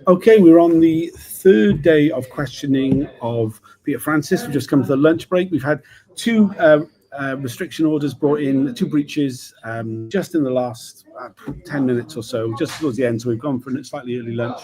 Okay, we're on the third day of questioning of Peter Francis. We've just come to the lunch break. We've had two restriction orders brought in, two breaches just in the last 10 minutes or so, just towards the end. So we've gone for a slightly early lunch.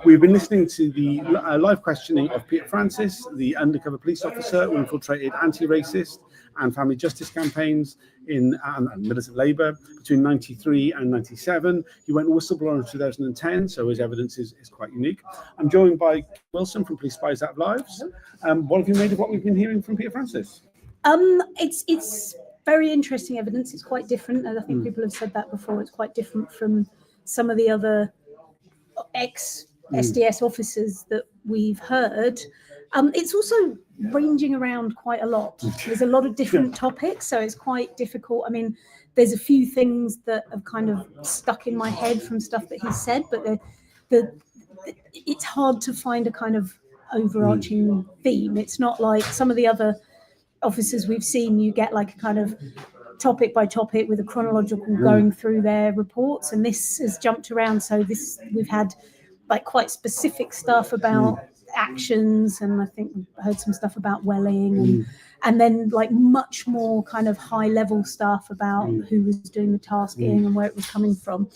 We've been listening to the live questioning of Peter Francis, the undercover police officer who infiltrated anti-racist and family justice campaigns in militant Labour between 93 and 97. He went whistleblower in 2010, so his evidence is quite unique. I'm joined by Wilson from Police Spies That Have Lives. What have you made of what we've been hearing from Peter Francis? It's very interesting evidence. It's quite different, and I think people have said that before. It's quite different from some of the other ex-SDS officers that we've heard. It's also ranging around quite a lot. There's a lot of different topics, so it's quite difficult. I mean, there's a few things that have kind of stuck in my head from stuff that he said, but it's hard to find a kind of overarching theme. It's not like some of the other officers we've seen. You get like a kind of topic by topic with a chronological going through their reports, and this has jumped around. So we've had like quite specific stuff about actions, and I think we've heard some stuff about Welling, and then like much more kind of high level stuff about who was doing the tasking and where it was coming from.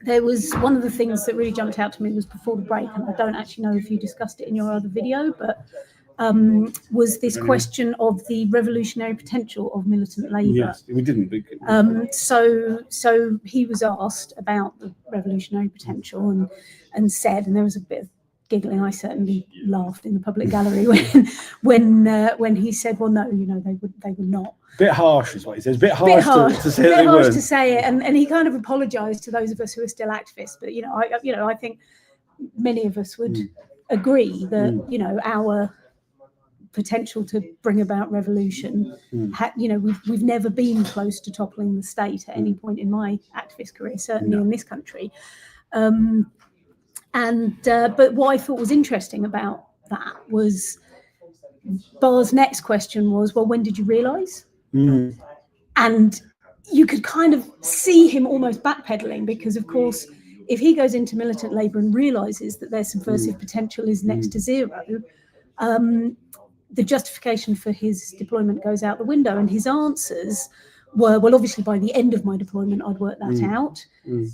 There was one of the things that really jumped out to me was before the break, and I don't actually know if you discussed it in your other video, but was this question of the revolutionary potential of militant Labour. Yes, we didn't. So he was asked about the revolutionary potential and said, and there was a bit of giggling. I certainly laughed in the public gallery when he said, "Well, no, they would not." Bit harsh is what he says. Bit harsh to say that they weren't. To say it, and he kind of apologised to those of us who are still activists. But I think many of us would agree that our potential to bring about revolution, we've never been close to toppling the state at any point in my activist career, certainly in this country. But what I thought was interesting about that was Barr's next question was, well, when did you realise? And you could kind of see him almost backpedaling, because of course, if he goes into militant Labour and realises that their subversive potential is next to zero, the justification for his deployment goes out the window. And his answers were, well, obviously by the end of my deployment, I'd worked that out,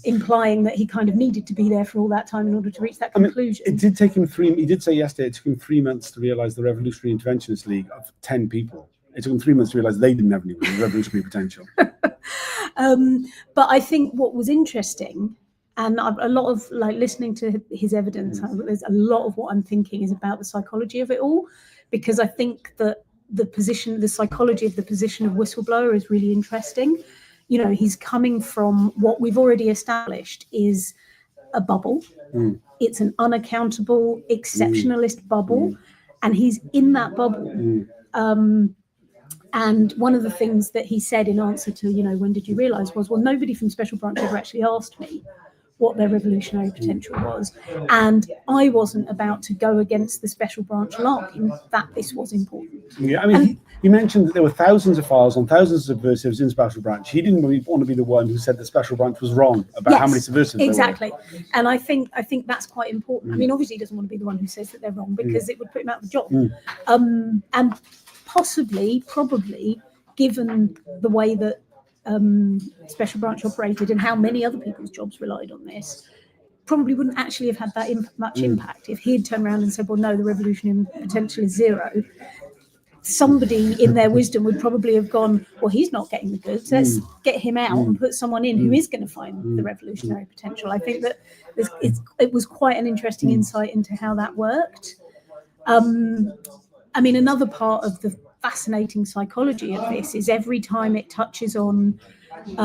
implying that he kind of needed to be there for all that time in order to reach that conclusion. It did take him he did say yesterday, it took him 3 months to realise the Revolutionary Interventionist League of 10 people. It took them 3 months to realise they didn't have any revolutionary potential. But I think what was interesting, and a lot of listening to his evidence, there's a lot of what I'm thinking is about the psychology of it all, because I think that the psychology of the position of whistleblower is really interesting. He's coming from what we've already established is a bubble. It's an unaccountable, exceptionalist bubble, and he's in that bubble. And one of the things that he said in answer to, when did you realise, was, well, nobody from Special Branch ever actually asked me what their revolutionary potential was. And I wasn't about to go against the Special Branch line that this was important. Yeah, I mean, he mentioned that there were thousands of files on thousands of subversives in Special Branch. He didn't really want to be the one who said the Special Branch was wrong about how many subversives exactly. there were. And I think that's quite important. I mean, obviously he doesn't want to be the one who says that they're wrong, because it would put him out of the job. And probably, given the way that Special Branch operated and how many other people's jobs relied on this, probably wouldn't actually have had that much impact if he'd turned around and said, well, no, the revolutionary potential is zero. Somebody in their wisdom would probably have gone, well, he's not getting the goods, let's get him out and put someone in who is going to find the revolutionary potential. I think that it was quite an interesting insight into how that worked. I mean, another part of the fascinating psychology of this is every time it touches on it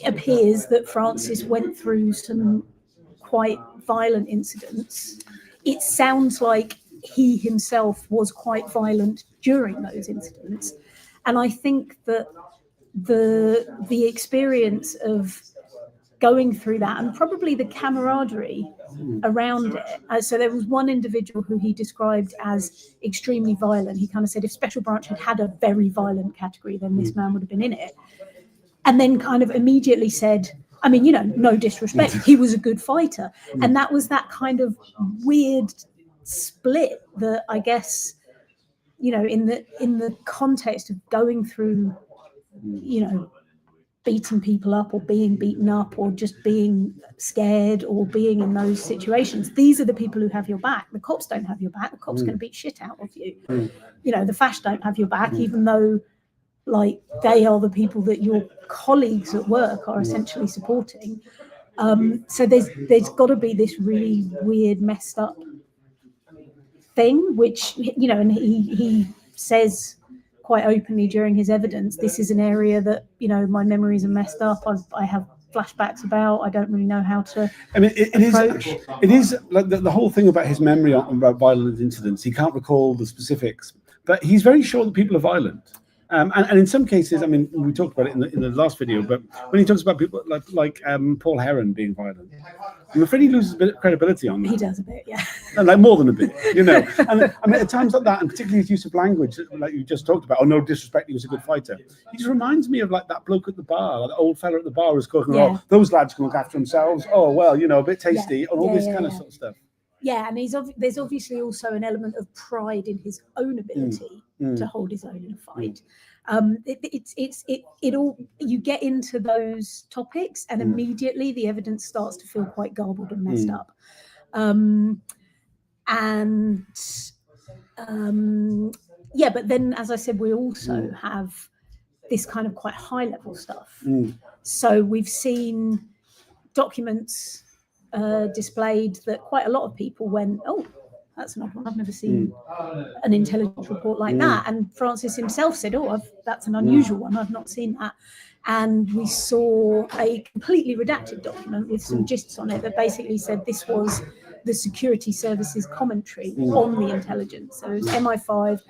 appears that Francis went through some quite violent incidents. It sounds like he himself was quite violent during those incidents. And I think that the experience of going through that, and probably the camaraderie around it. So there was one individual who he described as extremely violent. He kind of said if Special Branch had a very violent category, then this man would have been in it. and then kind of immediately said, I mean, you know, no disrespect, he was a good fighter. And that was that kind of weird split that I guess, you know, in the context of going through, you know, beating people up or being beaten up or just being scared or being in those situations, these are the people who have your back. The cops don't have your back. The cops going to beat shit out of you. You know, the FASH don't have your back, even though like they are the people that your colleagues at work are essentially supporting. So there's got to be this really weird, messed up thing, which, you know, and he says quite openly during his evidence, this is an area that, you know, my memories are messed up. I have flashbacks about. I don't really know how to. I mean, it is like the whole thing about his memory about violent incidents. He can't recall the specifics, but he's very sure that people are violent. And in some cases, I mean, we talked about it in the last video, but when he talks about people like Paul Heron being violent, I'm afraid he loses a bit of credibility on that. He does a bit, yeah. And like more than a bit, you know. And I mean, at times like that, and particularly his use of language, like you just talked about, oh, no disrespect, he was a good fighter. He just reminds me of like that bloke at the bar, like the old fella at the bar was talking about, oh, those lads can look after themselves. Oh, well, you know, a bit tasty, and all this kind of sort of stuff. Yeah, and there's obviously also an element of pride in his own ability to hold his own in a fight. It all, you get into those topics and immediately the evidence starts to feel quite garbled and messed up. But then, as I said, we also have this kind of quite high level stuff. So we've seen documents displayed that quite a lot of people went, oh, that's an odd one. I've never seen an intelligence report like that. And Francis himself said, oh, that's an unusual one. I've not seen that. And we saw a completely redacted document with some gists on it that basically said this was the security services commentary on the intelligence. So it was MI5,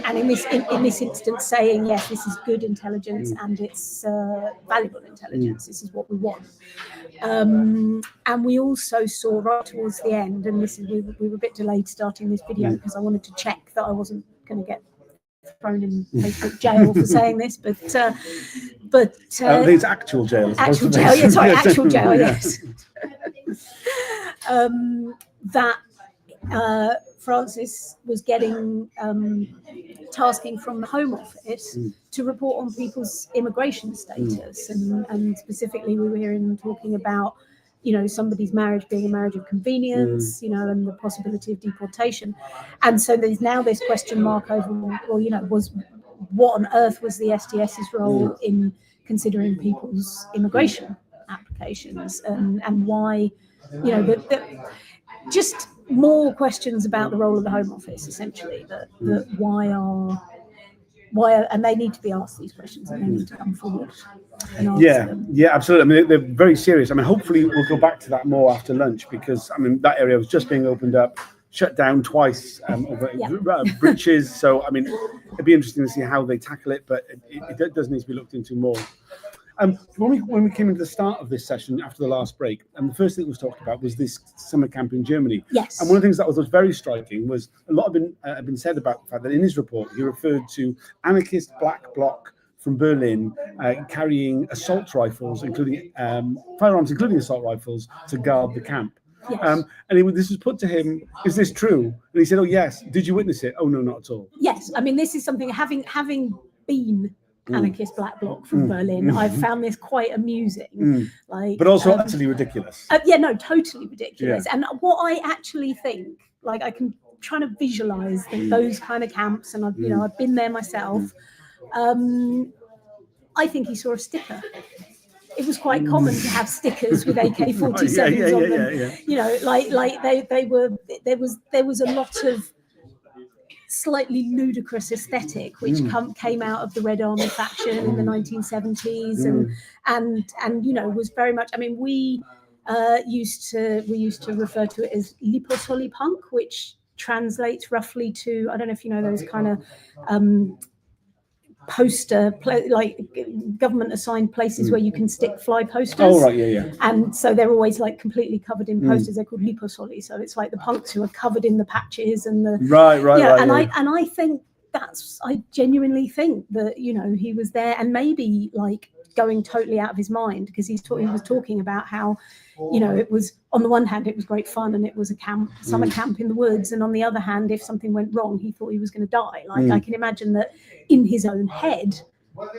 and in this instance saying, yes, this is good intelligence and it's valuable intelligence. This is what we want. And we also saw right towards the end, and this is we were a bit delayed starting this video because I wanted to check that I wasn't going to get thrown in Facebook jail for saying this, but it's actual jail. Actual jail, yeah, sorry, actual jail, yes. That Francis was getting tasking from the Home Office to report on people's immigration status, and specifically we were hearing them talking about, you know, somebody's marriage being a marriage of convenience, you know, and the possibility of deportation. And so there's now this question mark over, well, you know, what on earth was the STS's role in considering people's immigration applications, and why, you know, just more questions about the role of the Home Office, essentially, that why are, and they need to be asked these questions, and they need to come forward and answer them. Yeah, absolutely. I mean, they're very serious. I mean, hopefully we'll go back to that more after lunch, because I mean, that area was just being opened up, shut down twice over breaches. So I mean, it'd be interesting to see how they tackle it, but it does need to be looked into more. When we came into the start of this session after the last break, and the first thing that was talked about was this summer camp in Germany. Yes. And one of the things that was very striking was a lot had been said about the fact that in his report he referred to anarchist black bloc from Berlin carrying assault rifles, including firearms, including assault rifles, to guard the camp. Yes. This was put to him, is this true? And he said, oh, yes. Did you witness it? Oh, no, not at all. Yes. I mean, this is something, having been anarchist black bloc from Berlin, I've found this quite amusing. But also utterly ridiculous. Totally ridiculous. And what I actually think, like, I can try to visualize those kind of camps, and I've been there myself. I think he saw a sticker. It was quite common to have stickers with AK-47s on them. Yeah. You know, like they were. There was a lot of slightly ludicrous aesthetic which came out of the Red Army faction in the 1970s, and you know, was very much. I mean, we used to refer to it as Liposoli punk, which translates roughly to, I don't know if you know those kind of poster, like government assigned places where you can stick fly posters. Oh, right, yeah. And so they're always like completely covered in posters. They're called liposoli. So it's like the punks who are covered in the patches and the right. I think I genuinely think that, you know, he was there, and maybe like going totally out of his mind, because he was talking about how, you know, it was, on the one hand, it was great fun and it was a summer camp in the woods, and on the other hand, if something went wrong, he thought he was going to die. Like, I can imagine that in his own head,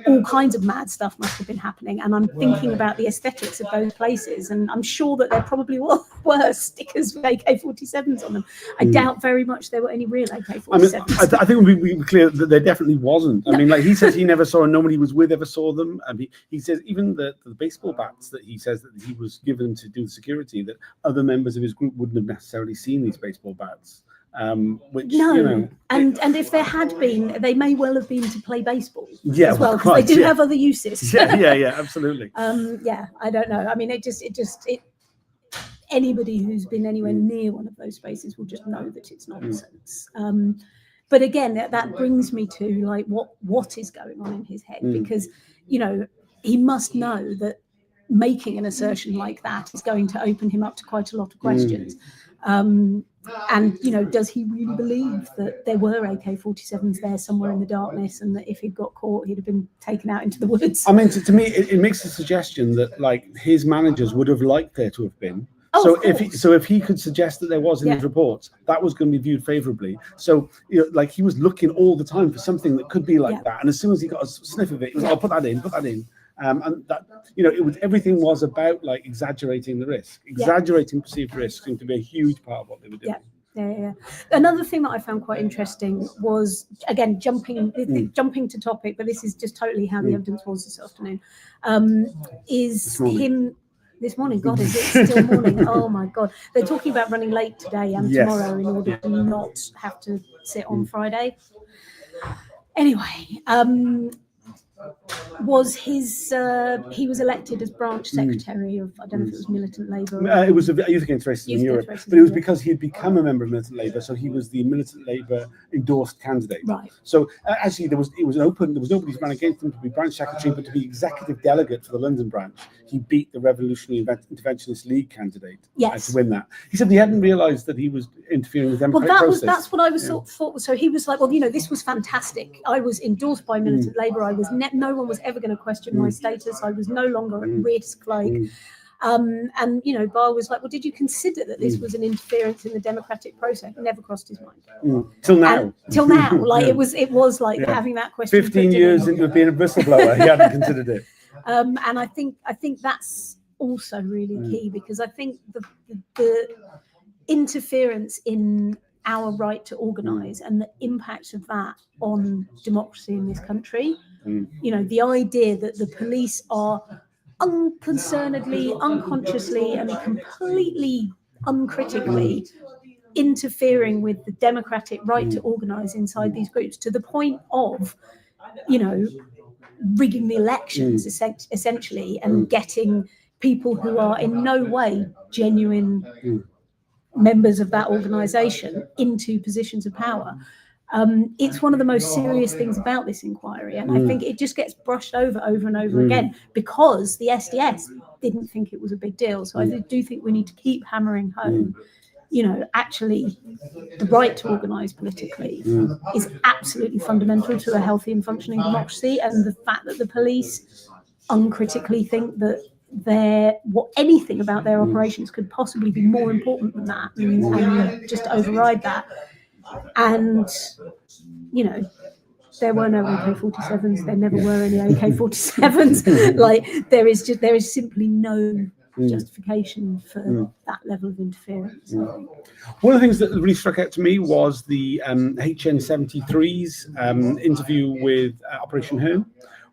all kinds of mad stuff must have been happening. And I'm thinking about the aesthetics of those places, and I'm sure that there probably were stickers with AK-47s on them. I doubt very much there were any real AK-47s. I think we're clear that there definitely wasn't. I mean, like, he says he never saw, and nobody he was with ever saw them. And he says even the baseball bats that he says that he was given to do the security, that other members of his group wouldn't have necessarily seen these baseball bats. Which, no, you know, and if there had been, they may well have been to play baseball as well, because they do have other uses. yeah, absolutely. I don't know. I mean, it anybody who's been anywhere near one of those spaces will just know that it's nonsense. But again, that brings me to, like, what is going on in his head, because, you know, he must know that making an assertion like that is going to open him up to quite a lot of questions. And, you know, does he really believe that there were AK-47s there somewhere in the darkness, and that if he'd got caught, he'd have been taken out into the woods? I mean, to me, it makes a suggestion that, like, his managers would have liked there to have been. Oh, so if he could suggest that there was in his reports, that was going to be viewed favourably. So, you know, like, he was looking all the time for something that could be like that, and as soon as he got a sniff of it, he was like, "I'll put that in." And that, you know, everything was about, like, exaggerating the risk, exaggerating perceived risk seemed to be a huge part of what they were doing. Yeah. Another thing that I found quite interesting was, again, jumping to topic, but this is just totally how the evidence was this afternoon. Is him this morning? God, is it still morning? Oh my God! They're talking about running late today and tomorrow in order to not have to sit on Friday. Anyway, was his he was elected as branch secretary of, I don't know if it was Militant Labour. It was Youth Against Racism in Europe, but it was because he had become a member of Militant Labour, so he was the Militant Labour endorsed candidate. Right. So actually, it was open. There was nobody who ran against him to be branch secretary, but to be executive delegate for the London branch, he beat the Revolutionary Interventionist League candidate to win that. He said he hadn't realised that he was interfering with the democratic process. That's what I was thought. So he was like, well, you know, this was fantastic. I was endorsed by Militant Labour. I was no one was ever going to question my status. I was no longer at risk. Like, and you know, Barr was like, well, did you consider that this was an interference in the democratic process? It never crossed his mind. Till now, like it was like having that question. 15 years into being a whistleblower, he hadn't considered it. And I think that's also really key, because I think the interference in our right to organise and the impact of that on democracy in this country. You know, the idea that the police are unconcernedly, unconsciously, and completely uncritically interfering with the democratic right to organise inside these groups, to the point of, you know, rigging the elections essentially, and getting people who are in no way genuine members of that organisation into positions of power. It's one of the most serious things about this inquiry, and I think it just gets brushed over and over again, because the SDS didn't think it was a big deal. So I do think we need to keep hammering home, you know, actually the right to organise politically is absolutely fundamental to a healthy and functioning democracy, and the fact that the police uncritically think that anything about their operations could possibly be more important than that, and just override that. And, you know, there were no AK-47s. There never were any AK-47s. Like, there is simply no justification for that level of interference. One of the things that really struck out to me was the HN73's interview with Operation Hearn,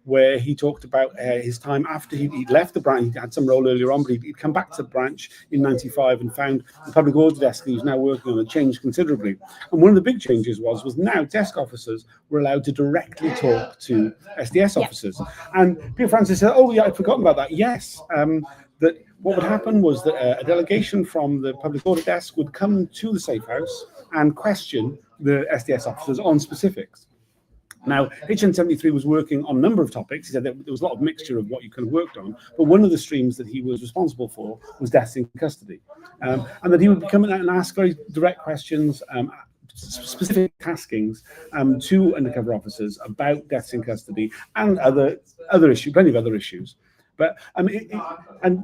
where he talked about his time after he'd left the branch. He had some role earlier on, but he'd come back to the branch in '95 and found the public order desk he was now working on had changed considerably. And one of the big changes was now desk officers were allowed to directly talk to SDS officers. And Peter Francis said, "Oh yeah, I'd forgotten about that." Yes, that what would happen was that a delegation from the public order desk would come to the safe house and question the SDS officers on specifics. Now, HN73 was working on a number of topics. He said that there was a lot of mixture of what you could have worked on, but one of the streams that he was responsible for was deaths in custody. And that he would come in and ask very direct questions, specific taskings to undercover officers about deaths in custody and other issues, plenty of other issues. But and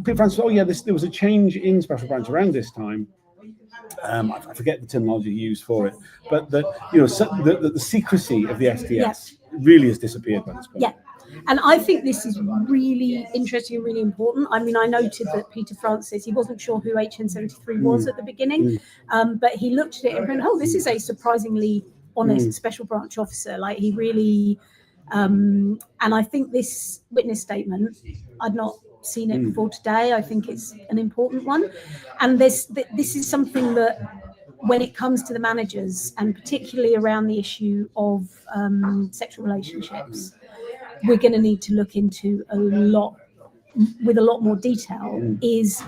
Peter Francis, oh yeah, there was a change in Special Branch around this time. I forget the terminology he used for it, but the secrecy of the SDS really has disappeared by this point. Yeah. And I think this is really interesting and really important. I mean, I noted that Peter Francis, he wasn't sure who HN73 was at the beginning, but he looked at it and went, oh, this is a surprisingly honest special branch officer. Like, he really, and I think this witness statement, I'd not seen it before today. I think it's an important one. And this is something that, when it comes to the managers, and particularly around the issue of sexual relationships, we're going to need to look into with a lot more detail, is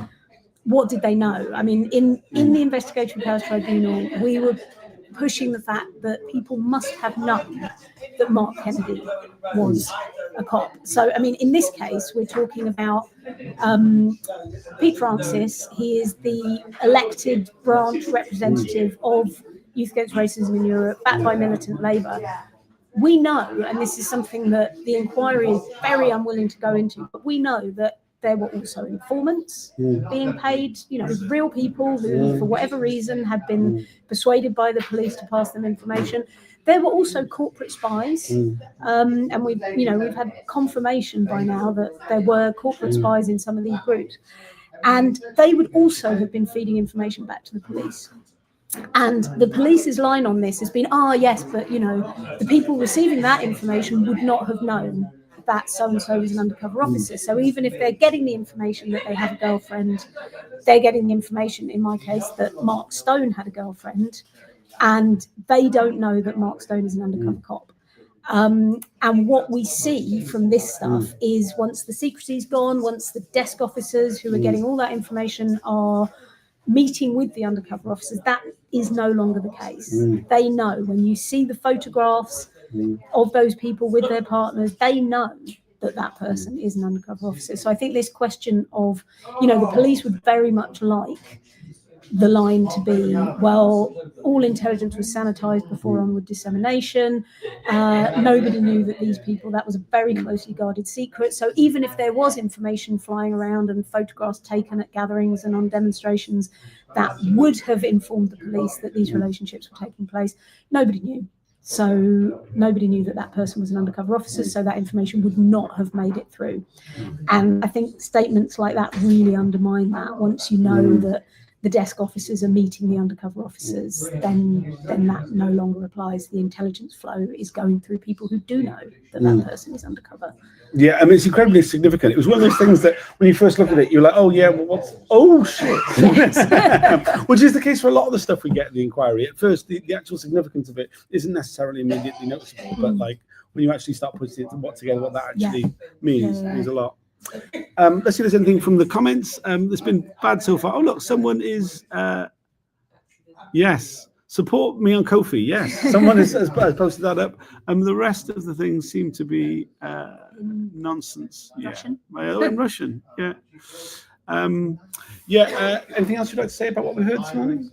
what did they know? I mean, in the Investigatory Powers Tribunal, we were pushing the fact that people must have known that Mark Kennedy was a cop. So, I mean, in this case, we're talking about Pete Francis. He is the elected branch representative of Youth Against Racism in Europe, backed by militant Labour. We know, and this is something that the inquiry is very unwilling to go into, but we know that there were also informants being paid, real people who, for whatever reason, had been persuaded by the police to pass them information. There were also corporate spies, and we've had confirmation by now that there were corporate spies in some of these groups, and they would also have been feeding information back to the police. And the police's line on this has been, yes, but the people receiving that information would not have known that so-and-so is an undercover officer. So even if they're getting the information that they have a girlfriend, they're getting the information, in my case, that Mark Stone had a girlfriend, and they don't know that Mark Stone is an undercover cop. And what we see from this stuff is, once the secrecy's gone, once the desk officers who are getting all that information are meeting with the undercover officers, that is no longer the case. They know, when you see the photographs of those people with their partners, they know that person is an undercover officer. So I think this question of, the police would very much like the line to be, well, all intelligence was sanitized before onward dissemination. Nobody knew that these people, that was a very closely guarded secret. So even if there was information flying around and photographs taken at gatherings and on demonstrations that would have informed the police that these relationships were taking place, nobody knew. So nobody knew that person was an undercover officer, so that information would not have made it through. And I think statements like that really undermine that. Once you know that the desk officers are meeting the undercover officers, then that no longer applies. The intelligence flow is going through people who do know that person is undercover. Yeah, I mean, it's incredibly significant. It was one of those things that when you first look at it, you're like, oh yeah, well, oh shit. Yes. Which is the case for a lot of the stuff we get in the inquiry. At first, the actual significance of it isn't necessarily immediately noticeable, but like when you actually start putting it together, what that actually means a lot. Let's see if there's anything from the comments. It's been bad so far. Oh look, someone is yes, support me on Ko-fi. Yes, someone has posted that up. The rest of the things seem to be nonsense. Russian. In Russian. Yeah. Anything else you'd like to say about what we heard this morning?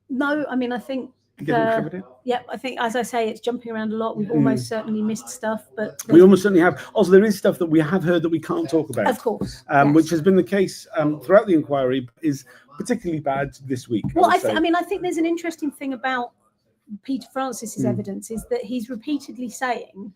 No, I mean, I think I think, as I say, it's jumping around a lot. We've almost certainly missed stuff, but we almost certainly have. Also, there is stuff that we have heard that we can't talk about, of course, which has been the case throughout the inquiry, is particularly bad this week. Well, I think there's an interesting thing about Peter Francis's evidence, is that he's repeatedly saying,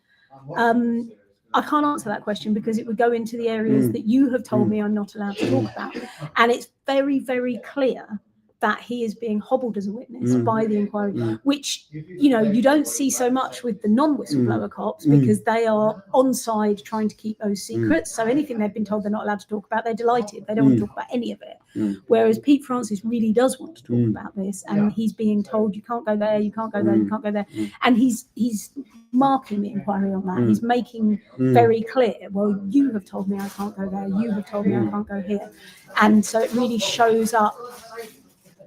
I can't answer that question because it would go into the areas that you have told me I'm not allowed to talk about. And it's very, very clear that he is being hobbled as a witness by the inquiry, which, you don't see so much with the non-whistleblower cops, because they are on side trying to keep those secrets. So anything they've been told they're not allowed to talk about, they're delighted. They don't want to talk about any of it. Whereas Pete Francis really does want to talk about this, and he's being told, you can't go there, you can't go there, you can't go there. And he's marking the inquiry on that. He's making very clear, well, you have told me I can't go there, you have told me I can't go here. And so it really shows up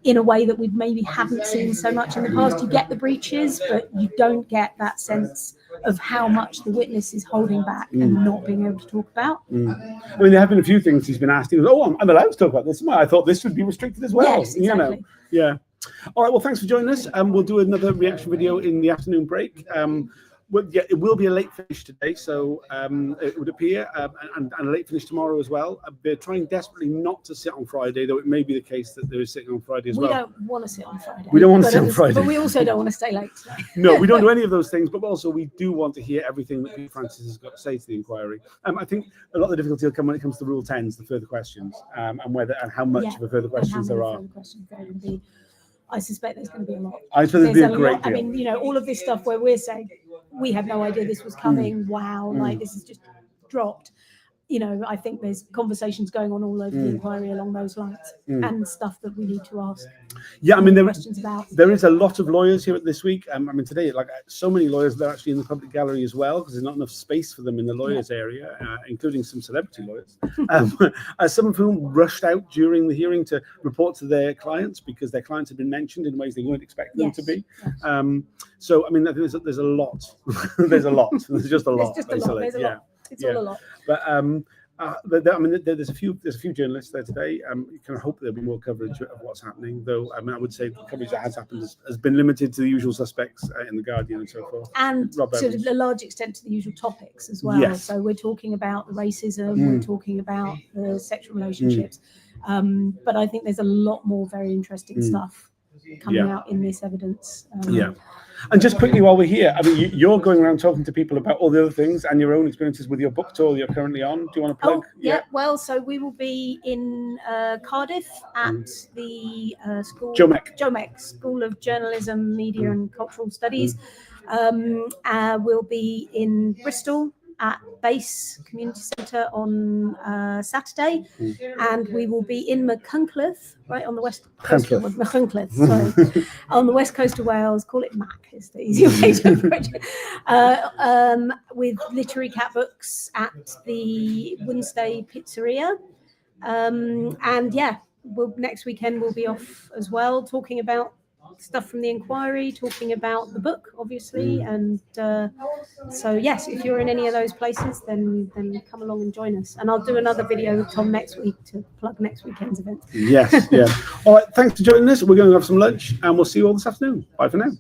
in a way that we maybe haven't seen so much in the past. You get the breaches, but you don't get that sense of how much the witness is holding back and not being able to talk about. I mean, there have been a few things he's been asked. He goes, I'm allowed to talk about this. I thought this would be restricted as well. Yes, exactly. Yeah. All right, well, thanks for joining us. We'll do another reaction video in the afternoon break. Yeah, it will be a late finish today, so it would appear, and a late finish tomorrow as well. They're trying desperately not to sit on Friday, though it may be the case that they're sitting on Friday as well. We don't want to sit on Friday. We don't want to sit on Friday. But we also don't want to stay late today. No, we don't do any of those things, but also we do want to hear everything that Peter Francis has got to say to the inquiry. I think a lot of the difficulty will come when it comes to Rule 10s, the further questions, and how much of a further questions there are. I suspect there's going to be a lot. I suppose there'd be a great deal. I mean, you know, all of this stuff where we're saying we had no idea this was coming. Wow, like this has just dropped. You know, I think there's conversations going on all over the inquiry along those lines, and stuff that we need to ask. Yeah, I mean, questions about. There is a lot of lawyers here this week. I mean, today, like so many lawyers, they're actually in the public gallery as well because there's not enough space for them in the lawyers area, including some celebrity lawyers. Some of whom rushed out during the hearing to report to their clients because their clients had been mentioned in ways they weren't expecting them to be. So, I mean, there's a lot. There's a lot. There's just a lot. There's just a lot. There's a lot. It's all a lot. But I mean, there's a few journalists there today. You kind of hope there'll be more coverage of what's happening, though. I mean, I would say the coverage that has happened has been limited to the usual suspects in the Guardian and so forth, and to a large extent to the usual topics as well. Yes. So we're talking about the racism, we're talking about the sexual relationships, but I think there's a lot more very interesting stuff coming out in this evidence. And just quickly while we're here, I mean, you're going around talking to people about all the other things and your own experiences with your book tour you're currently on. Do you want to plug? Well, so we will be in Cardiff at the Jomec School of Journalism, Media and Cultural Studies. We'll be in Bristol at Base Community Centre on Saturday, and we will be in Machynlleth, right on the west coast of Machynlleth, sorry, on the west coast of Wales. Call it Mac is the easier way to approach it. With literary cat books at the Wednesday Pizzeria, and next weekend we'll be off as well, talking about stuff from the inquiry, talking about the book, obviously, and so yes, if you're in any of those places, then come along and join us. And I'll do another video with Tom next week to plug next weekend's event. Yes, yeah. All right, thanks for joining us. We're going to have some lunch, and we'll see you all this afternoon. Bye for now.